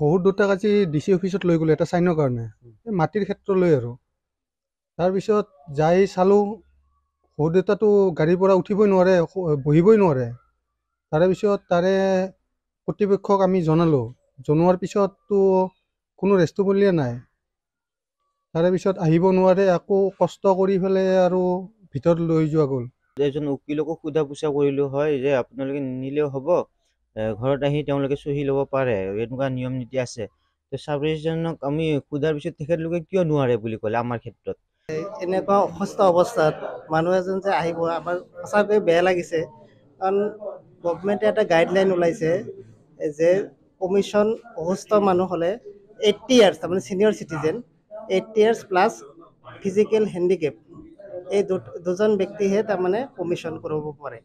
শহুৰ দুটাক আজি DC অফিচত লৈ গ'লো এটা চাইনৰ কাৰণে, এই মাটিৰ ক্ষেত্ৰলৈ আৰু। তাৰপিছত যাই চালোঁ শহুৰ দেউতাটো গাড়ীৰ পৰা উঠিবই নোৱাৰে, বহিবই নোৱাৰে। তাৰে পিছত তাৰে কৰ্তৃপক্ষক আমি জনালোঁ, জনোৱাৰ পিছততো কোনো ৰেষ্টুপলিয়া নাই। তাৰে পিছত আহিব নোৱাৰে, আকৌ কষ্ট কৰি পেলাই আৰু ভিতৰত লৈ যোৱা গ'ল। এজন উকিলকো সোধা পোছা কৰিলো হয় যে আপোনালোকে নিনিলেও হ'ব, ঘৰত আহি তেওঁলোকে চহী ল'ব পাৰে, এনেকুৱা নিয়ম নীতি আছে। তো চাব ৰেজিষ্ট্ৰাৰজনক আমি সোধাৰ পিছত তেখেতলোকে কিয় নোৱাৰে বুলি ক'লে আমাৰ ক্ষেত্ৰত। এনেকুৱা অসুস্থ অৱস্থাত মানুহ এজন যে আহিব, আমাৰ সঁচাকৈ বেয়া লাগিছে। কাৰণ গভমেণ্টে এটা গাইডলাইন ওলাইছে যে কমিশ্যন অসুস্থ মানুহ হ'লে 80 ইয়াৰ্ছ, তাৰমানে senior citizen 80 years plus physical handicap, এই দুজন ব্যক্তিহে তাৰমানে কমিশ্যন কৰিব পাৰে।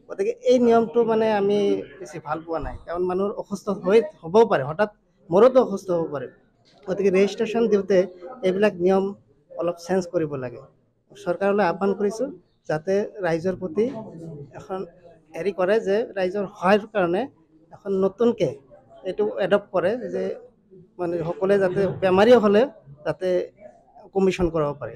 গতিকে এই নিয়মটো মানে আমি বেছি ভাল পোৱা নাই, কাৰণ মানুহৰ অসুস্থ হ'বও পাৰে, হঠাৎ মোৰোতো অসুস্থ হ'ব পাৰে। গতিকে ৰেজিষ্ট্ৰেশ্যন দিওঁতে এইবিলাক নিয়ম অলপ চেঞ্জ কৰিব লাগে। চৰকাৰলৈ আহ্বান কৰিছোঁ যাতে ৰাইজৰ প্ৰতি এখন হেৰি কৰে যে ৰাইজৰ সহায়ৰ কাৰণে এখন নতুনকৈ এইটো এডপ্ট কৰে যে মানে সকলোৱে যাতে বেমাৰী হ'লে যাতে কমিশ্যন কৰাব পাৰে।